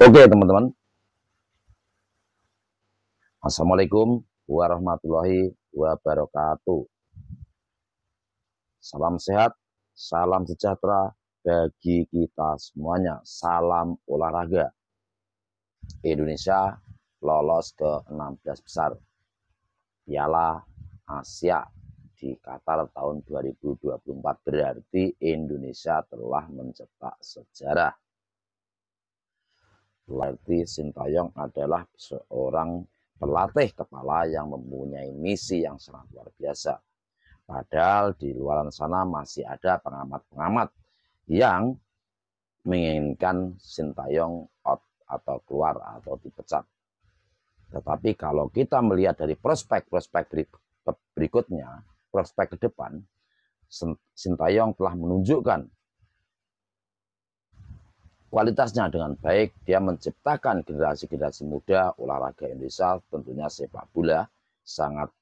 Oke teman-teman, Assalamualaikum warahmatullahi wabarakatuh. Salam sehat, salam sejahtera bagi kita semuanya. Salam olahraga. Indonesia lolos ke 16 besar Piala Asia di Qatar tahun 2024. Berarti Indonesia telah mencetak sejarah. Berarti Sintayong adalah seorang pelatih kepala yang mempunyai misi yang sangat luar biasa. Padahal di luar sana masih ada pengamat-pengamat yang menginginkan Sintayong out atau keluar atau dipecat. Tetapi kalau kita melihat dari prospek-prospek berikutnya, prospek ke depan, Sintayong telah menunjukkan kualitasnya dengan baik. Dia menciptakan generasi-generasi muda olahraga Indonesia, tentunya sepak bola sangat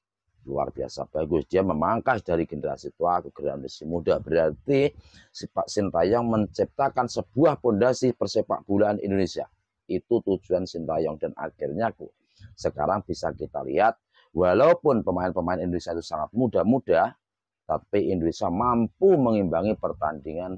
luar biasa bagus. Dia memangkas dari generasi tua ke generasi muda. Berarti Pak Sintayong menciptakan sebuah fondasi persepak bolaan Indonesia. Itu tujuan Sintayong, dan akhirnya sekarang bisa kita lihat, walaupun pemain-pemain Indonesia itu sangat muda-muda, tapi Indonesia mampu mengimbangi pertandingan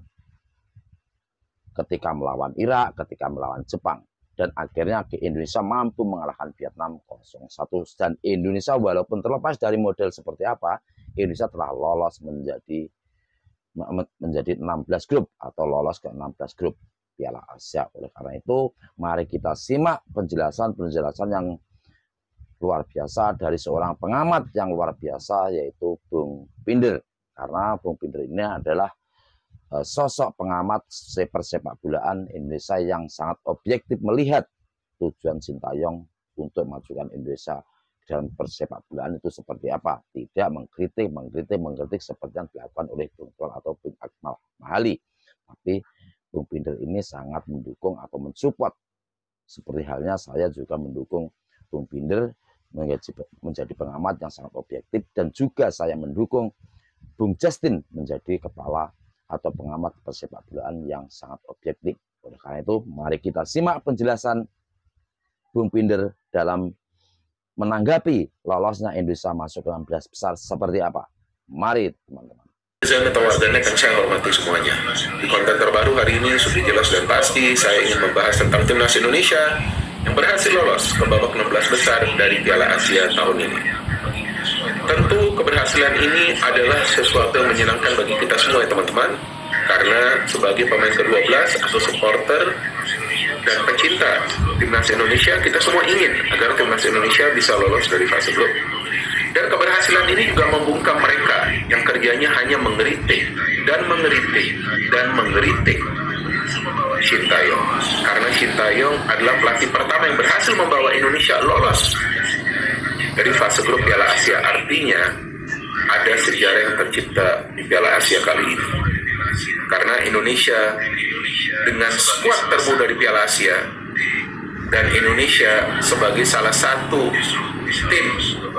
ketika melawan Irak, ketika melawan Jepang. Dan akhirnya Indonesia mampu mengalahkan Vietnam 0-1. Dan Indonesia walaupun terlepas dari model seperti apa, Indonesia telah lolos menjadi 16 grup atau lolos ke 16 grup Piala Asia. Oleh karena itu, mari kita simak penjelasan yang luar biasa dari seorang pengamat yang luar biasa, yaitu Bung Pinder. Karena Bung Pinder ini adalah sosok pengamat persepak bolaan Indonesia yang sangat objektif melihat tujuan Sintayong untuk memajukan Indonesia dalam persepak bolaan itu seperti apa. Tidak mengkritik seperti yang dilakukan oleh Bung Tol atau Bung Akmal Mahali. Tapi Bung Pinder ini sangat mendukung atau mensupport. Seperti halnya saya juga mendukung Bung Pinder menjadi pengamat yang sangat objektif, dan juga saya mendukung Bung Justin menjadi kepala atau pengamat persepak bolaan yang sangat objektif. Oleh karena itu, mari kita simak penjelasan Bung Pinder dalam menanggapi lolosnya Indonesia masuk ke 16 besar seperti apa. Mari teman-teman. Atau warganet yang saya hormati semuanya. Di konten terbaru hari ini sudah jelas dan pasti saya ingin membahas tentang timnas Indonesia yang berhasil lolos ke babak 16 besar dari Piala Asia tahun ini. Tentu keberhasilan ini adalah sesuatu yang menyenangkan bagi kita semua ya teman-teman, karena sebagai pemain ke-12 atau supporter dan pecinta timnas Indonesia, kita semua ingin agar timnas Indonesia bisa lolos dari fase grup. Dan keberhasilan ini juga membungkam mereka yang kerjanya hanya mengeritik Sintayong. Karena Sintayong adalah pelatih pertama yang berhasil membawa Indonesia lolos dari fase grup Piala Asia. Artinya ada sejarah yang tercipta di Piala Asia kali ini. Karena Indonesia dengan skuad termuda di Piala Asia, dan Indonesia sebagai salah satu tim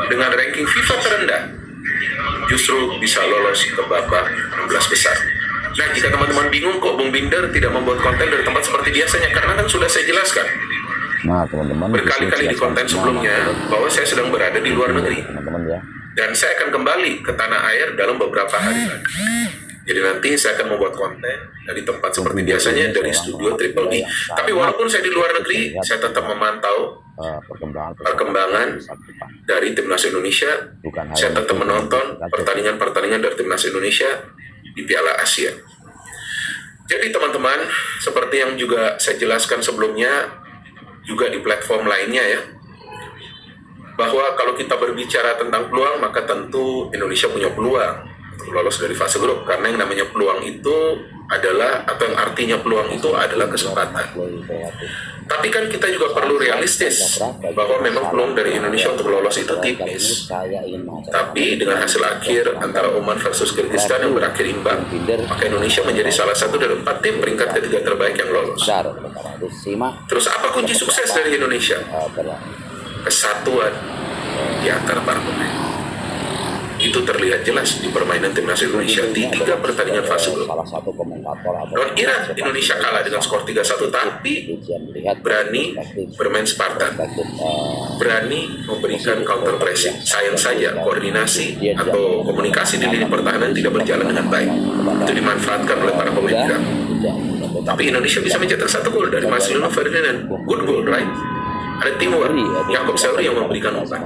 dengan ranking FIFA terendah, justru bisa lolos ke babak 16 besar. Nah, jika teman-teman bingung kok Bung Binder tidak membuat konten dari tempat seperti biasanya, karena kan sudah saya jelaskan berkali-kali di konten sebelumnya bahwa saya sedang berada di luar negeri, dan saya akan kembali ke tanah air dalam beberapa hari lagi. Jadi nanti saya akan membuat konten dari tempat seperti biasanya, dari studio Triple D. Tapi walaupun saya di luar negeri, saya tetap memantau perkembangan dari timnas Indonesia. Saya tetap menonton pertandingan-pertandingan dari timnas Indonesia di Piala Asia. Jadi teman-teman, seperti yang juga saya jelaskan sebelumnya, juga di platform lainnya ya, bahwa kalau kita berbicara tentang peluang, maka tentu Indonesia punya peluang untuk lolos dari fase grup. Karena yang namanya peluang itu adalah, atau yang artinya peluang itu adalah kesempatan. Tapi kan kita juga perlu realistis bahwa memang peluang dari Indonesia untuk lolos itu tipis. Tapi dengan hasil akhir antara Oman versus Kyrgyzstan yang berakhir imbang, maka Indonesia menjadi salah satu dari 4 tim peringkat ketiga terbaik yang lolos. Terus apa kunci sukses dari Indonesia? Kesatuan di antara para pemain. itu terlihat jelas di permainan timnas Indonesia di 3 pertandingan fase grup. Salah satu komentator Lawan Irak, Indonesia kalah dengan skor 3-1, tapi berani bermain Spartan, berani memberikan counter pressing. Sayang saja koordinasi atau komunikasi di lini pertahanan tidak berjalan dengan baik. Itu dimanfaatkan oleh para pemain Irak. Tapi Indonesia bisa mencetak 1 gol dari Marcelino Ferdinand. Good goal, right? Ada teamwork. Yaakob Sauri yang memberikan umpan.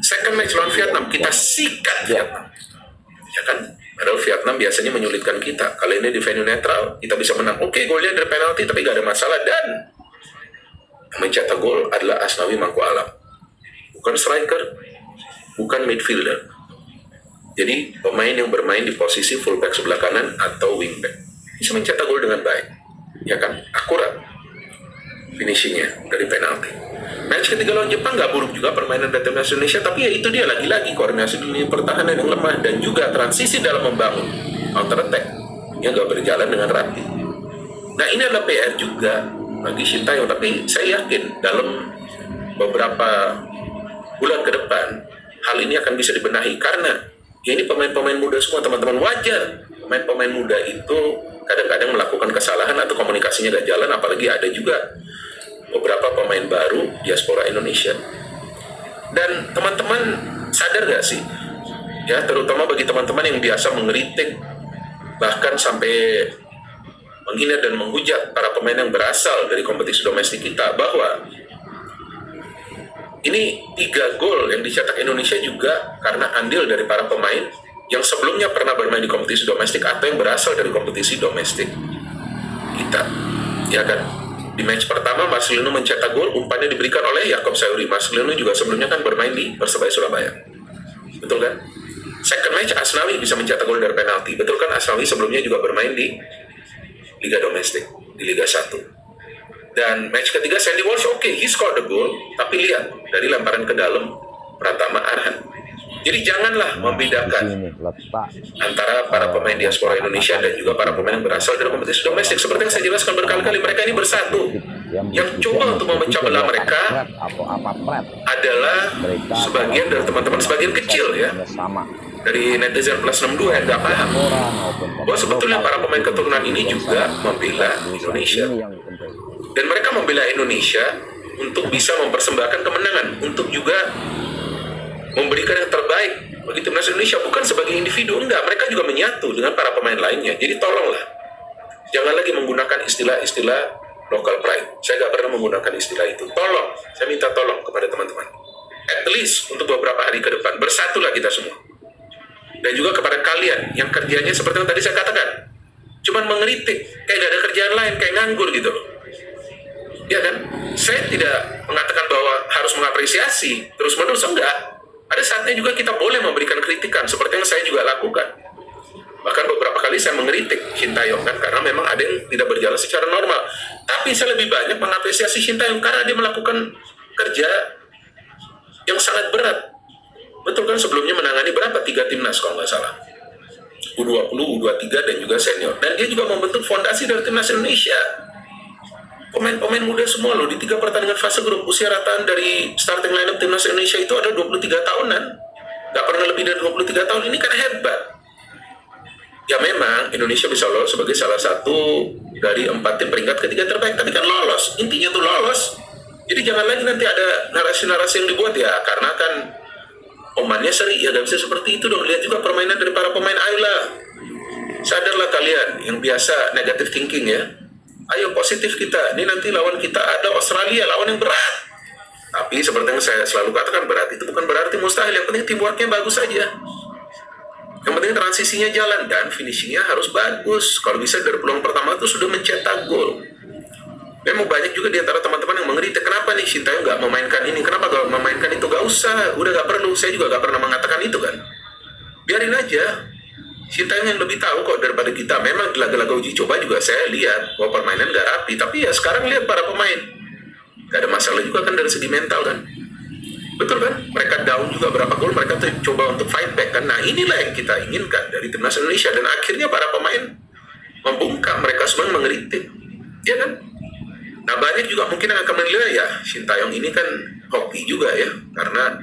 Second match lawan Vietnam, kita sikat Vietnam. Ya kan? Padahal Vietnam biasanya menyulitkan kita. Kali ini di venue netral, kita bisa menang. Oke, golnya dari penalti, tapi gak ada masalah. Dan yang mencetak gol adalah Asnawi Mangku Alam. Bukan striker, bukan midfielder. Jadi pemain yang bermain di posisi fullback sebelah kanan atau wingback bisa mencetak gol dengan baik. Ya kan? Akurat finishingnya dari penalti. Match ketiga lawan Jepang nggak buruk juga permainan dari timnas Indonesia, tapi ya itu dia lagi-lagi koordinasi di lini pertahanan yang lemah dan juga transisi dalam membangun counter attack yang nggak berjalan dengan rapi. Nah ini adalah PR juga bagi Sintayong, tapi saya yakin dalam beberapa bulan ke depan hal ini akan bisa dibenahi karena ya ini pemain-pemain muda semua teman-teman, wajar pemain-pemain muda itu kadang-kadang melakukan kesalahan atau komunikasinya gak jalan, apalagi ada juga beberapa pemain baru diaspora Indonesia. Dan teman-teman sadar gak sih, ya terutama bagi teman-teman yang biasa mengeritik bahkan sampai menghina dan menghujat para pemain yang berasal dari kompetisi domestik kita, bahwa ini 3 gol yang dicetak Indonesia juga karena andil dari para pemain yang sebelumnya pernah bermain di kompetisi domestik atau yang berasal dari kompetisi domestik kita, ya kan? Di match pertama Marcelino mencetak gol, umpannya diberikan oleh Yaakob Sauri. Marcelino juga sebelumnya kan bermain di Persebaya Surabaya, betul kan? Second match Asnawi bisa mencetak gol dari penalti, betul kan? Asnawi sebelumnya juga bermain di Liga Domestik, di Liga 1. Dan match ketiga Sandy Walsh, he scored the goal, tapi lihat dari lemparan ke dalam Pratama Arhan. Jadi janganlah membedakan antara para pemain diaspora Indonesia dan juga para pemain yang berasal dari kompetisi domestik. Seperti yang saya jelaskan berkali-kali, mereka ini bersatu. Yang coba untuk memecah belah mereka adalah sebagian dari teman-teman, sebagian kecil ya, dari netizen plus 62 yang nggak paham bahwa sebetulnya para pemain keturunan ini juga membela Indonesia. Dan mereka membela Indonesia untuk bisa mempersembahkan kemenangan, untuk juga memberikan yang terbaik bagi timnas Indonesia, bukan sebagai individu, enggak. Mereka juga menyatu dengan para pemain lainnya. Jadi tolonglah, jangan lagi menggunakan istilah-istilah local pride. Saya nggak pernah menggunakan istilah itu. Tolong, saya minta tolong kepada teman-teman. At least untuk beberapa hari ke depan, bersatulah kita semua. Dan juga kepada kalian yang kerjanya seperti yang tadi saya katakan, cuman mengeritik, kayak gak ada kerjaan lain, kayak nganggur gitu loh. Ya kan? Saya tidak mengatakan bahwa harus mengapresiasi terus-menerus, enggak. Ada saatnya juga kita boleh memberikan kritikan, seperti yang saya juga lakukan. Bahkan beberapa kali saya mengeritik Sintayong kan, karena memang ada yang tidak berjalan secara normal. Tapi saya lebih banyak mengapresiasi Sintayong karena dia melakukan kerja yang sangat berat. Betul kan, sebelumnya menangani berapa? 3 timnas kalau nggak salah. U20, U23, dan juga senior. Dan dia juga membentuk fondasi dari timnas Indonesia. Pemain-pemain muda semua loh, di 3 pertandingan fase grup. Usia rataan dari starting lineup timnas Indonesia itu ada 23 tahunan. Gak pernah lebih dari 23 tahun, ini kan hebat. Ya memang Indonesia bisa lolos sebagai salah satu dari 4 tim peringkat ketiga terbaik, tapi kan lolos, intinya tuh lolos. Jadi jangan lagi nanti ada narasi-narasi yang dibuat ya, karena kan omannya seri, ya gak bisa seperti itu dong. Lihat juga permainan dari para pemain, ayolah, sadarlah kalian yang biasa negative thinking ya. Ayo positif kita, ini nanti lawan kita ada Australia, lawan yang berat. Tapi seperti yang saya selalu katakan, berat itu bukan berarti mustahil, yang penting teamworknya bagus saja. Yang penting transisinya jalan dan finishingnya harus bagus. Kalau bisa dari peluang pertama itu sudah mencetak gol. Memang banyak juga di antara teman-teman yang mengeritik, kenapa nih Sintayong nggak memainkan ini, kenapa nggak memainkan itu, gak usah, udah nggak perlu. Saya juga nggak pernah mengatakan itu kan. Biarin aja. Sintayong yang lebih tahu kok daripada kita. Memang di laga-laga uji coba juga saya lihat bahwa permainan gak rapi, tapi ya sekarang lihat para pemain gak ada masalah juga kan dari segi mental kan, betul kan? Mereka down juga berapa gol, mereka tuh coba untuk fight back kan. Nah inilah yang kita inginkan dari timnas Indonesia, dan akhirnya para pemain membungkam, mereka semua mengeritik, ya kan? Nah banyak juga mungkin yang akan menilai ya Sintayong ini kan hoki juga ya, karena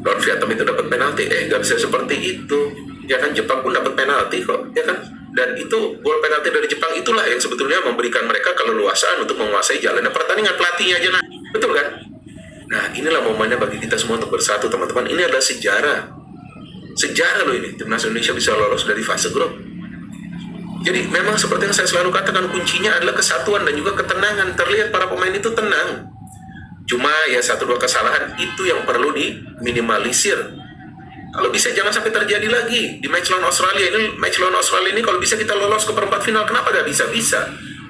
lawan Vietnam itu dapat penalti, nggak bisa seperti itu. Ya kan, Jepang pun dapat penalti kok, ya kan? Dan itu gol penalti dari Jepang itulah yang sebetulnya memberikan mereka keleluasaan untuk menguasai jalannya pertandingan, pelatihnya aja, nah, betul kan? Nah, inilah momennya bagi kita semua untuk bersatu, teman-teman. Ini adalah sejarah loh ini, timnas Indonesia bisa lolos dari fase grup. Jadi memang seperti yang saya selalu katakan, kuncinya adalah kesatuan dan juga ketenangan. Terlihat para pemain itu tenang. Cuma ya 1-2 kesalahan itu yang perlu diminimalisir. Kalau bisa jangan sampai terjadi lagi di match lawan Australia ini. Match lawan Australia ini kalau bisa kita lolos ke perempat final, kenapa gak bisa?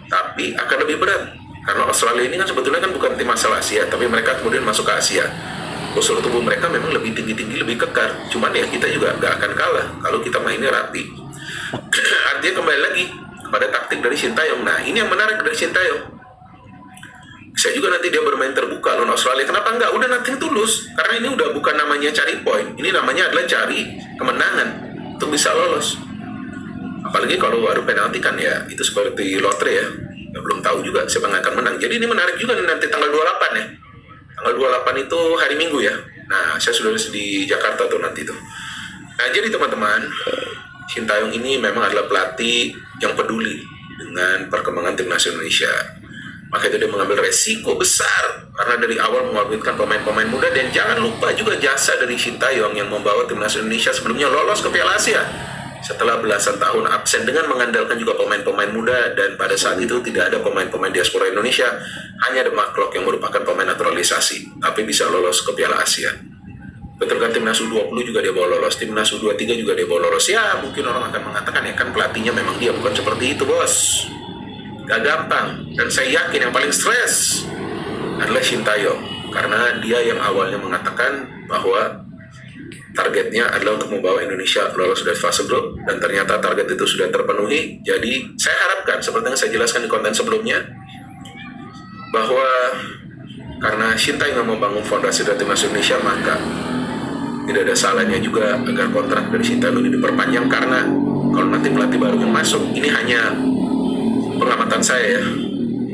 Tapi akan lebih berat karena Australia ini kan sebetulnya kan bukan tim asal Asia, tapi mereka kemudian masuk ke Asia. Postur tubuh mereka memang lebih tinggi, lebih kekar. Cuman ya kita juga gak akan kalah kalau kita mainnya rapi. Artinya kembali lagi kepada taktik dari Sintayong. Nah, ini yang menarik dari Sintayong. Bisa juga nanti dia bermain terbuka lawan Australia. Kenapa enggak? Udah nanti tulus. Karena ini udah bukan namanya cari poin. Ini namanya adalah cari kemenangan untuk bisa lolos. Apalagi kalau baru penalti kan ya itu seperti lotre ya. Ya belum tahu juga siapa yang akan menang. Jadi ini menarik juga nih, nanti tanggal 28 ya. Tanggal 28 itu hari Minggu ya. Nah, saya sudah di Jakarta tuh nanti tuh. Nah, jadi teman-teman, Sintayong ini memang adalah pelatih yang peduli dengan perkembangan timnas Indonesia. Maka itu dia mengambil resiko besar karena dari awal mengawinkan pemain-pemain muda. Dan jangan lupa juga jasa dari Sintayong yang membawa timnas Indonesia sebelumnya lolos ke Piala Asia setelah belasan tahun absen dengan mengandalkan juga pemain-pemain muda. Dan pada saat itu tidak ada pemain-pemain diaspora Indonesia, hanya ada Mark Klok yang merupakan pemain naturalisasi tapi bisa lolos ke Piala Asia. Betul kan, timnas U20 juga dia bawa lolos, timnas U23 juga dia bawa lolos. Ya mungkin orang akan mengatakan ya kan pelatihnya memang dia bukan seperti itu bos, gak gampang. Dan saya yakin yang paling stres adalah Sintayong, karena dia yang awalnya mengatakan bahwa targetnya adalah untuk membawa Indonesia lolos dari fase grup, dan ternyata target itu sudah terpenuhi. Jadi saya harapkan seperti yang saya jelaskan di konten sebelumnya, bahwa karena Sintayong membangun fondasi dari timnas Indonesia, maka tidak ada salahnya juga agar kontrak dari Sintayong ini diperpanjang. Karena kalau nanti pelatih baru yang masuk, ini hanya pengamatan saya ya,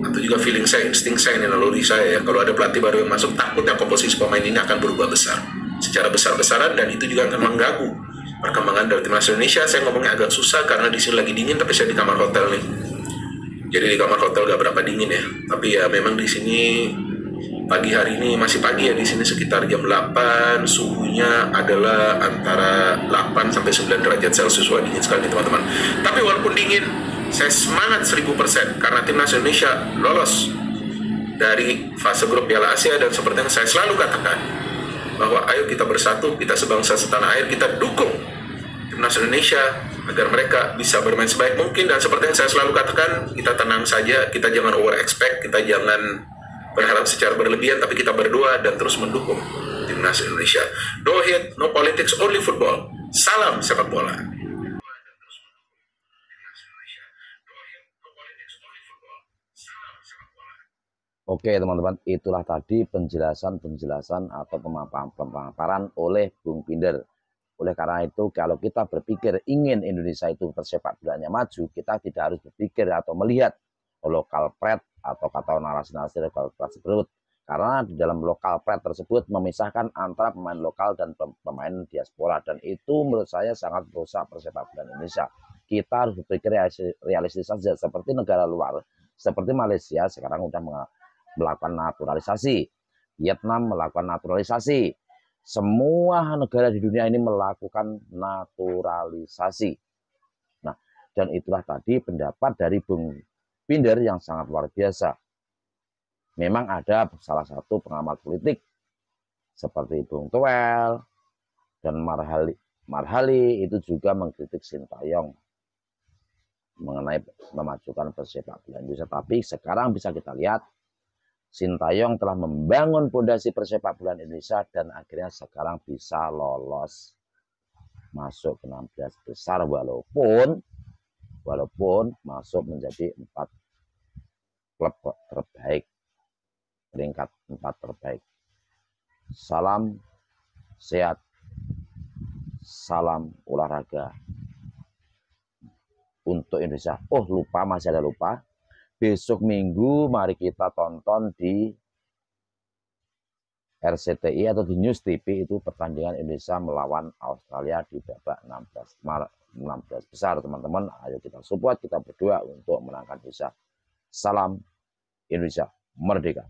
atau juga feeling saya, insting saya, ini naluri saya ya, kalau ada pelatih baru yang masuk, takutnya komposisi pemain ini akan berubah besar secara besar-besaran, dan itu juga akan mengganggu perkembangan dari timnas Indonesia. Saya ngomongnya agak susah karena di sini lagi dingin, tapi saya di kamar hotel nih. Jadi di kamar hotel gak berapa dingin ya, tapi ya memang di sini pagi hari ini masih pagi ya, di sini sekitar jam 8, suhunya adalah antara 8 sampai 9 derajat Celcius. Wah, dingin sekali teman-teman. Tapi walaupun dingin, saya semangat 1000% karena timnas Indonesia lolos dari fase grup Piala Asia. Dan seperti yang saya selalu katakan, bahwa ayo kita bersatu, kita sebangsa setanah air, kita dukung timnas Indonesia agar mereka bisa bermain sebaik mungkin. Dan seperti yang saya selalu katakan, kita tenang saja, kita jangan over expect, kita jangan berharap secara berlebihan, tapi kita berdoa dan terus mendukung timnas Indonesia. No hate, no politics, only football. Salam sepak bola. Oke teman-teman, itulah tadi penjelasan atau pemaparan oleh Bung Pinder. Oleh karena itu, kalau kita berpikir ingin Indonesia itu persepak bolanya maju, kita tidak harus berpikir atau melihat lokal pride atau kata narasi-narasi lokal pride tersebut. Karena di dalam lokal pride tersebut memisahkan antara pemain lokal dan pemain diaspora. Dan itu menurut saya sangat merusak persepak bola Indonesia. Kita harus berpikir realistis saja, seperti negara luar, seperti Malaysia sekarang sudah melakukan naturalisasi, Vietnam melakukan naturalisasi, semua negara di dunia ini melakukan naturalisasi. Nah, dan itulah tadi pendapat dari Bung Pinder yang sangat luar biasa. Memang ada salah satu pengamat politik seperti Bung Toel dan Marhali itu juga mengkritik Sintayong mengenai memajukan persepak bola Indonesia. Tapi sekarang bisa kita lihat, Sintayong telah membangun fondasi persepak bola Indonesia dan akhirnya sekarang bisa lolos masuk ke 16 besar, walaupun masuk menjadi 4 klub terbaik, peringkat 4 terbaik. Salam sehat, salam olahraga untuk Indonesia. Oh lupa, masih ada lupa. Besok Minggu mari kita tonton di RCTI atau di News TV itu pertandingan Indonesia melawan Australia di babak 16 besar, teman-teman. Ayo kita support, kita berdoa untuk menangkan Indonesia. Salam Indonesia Merdeka.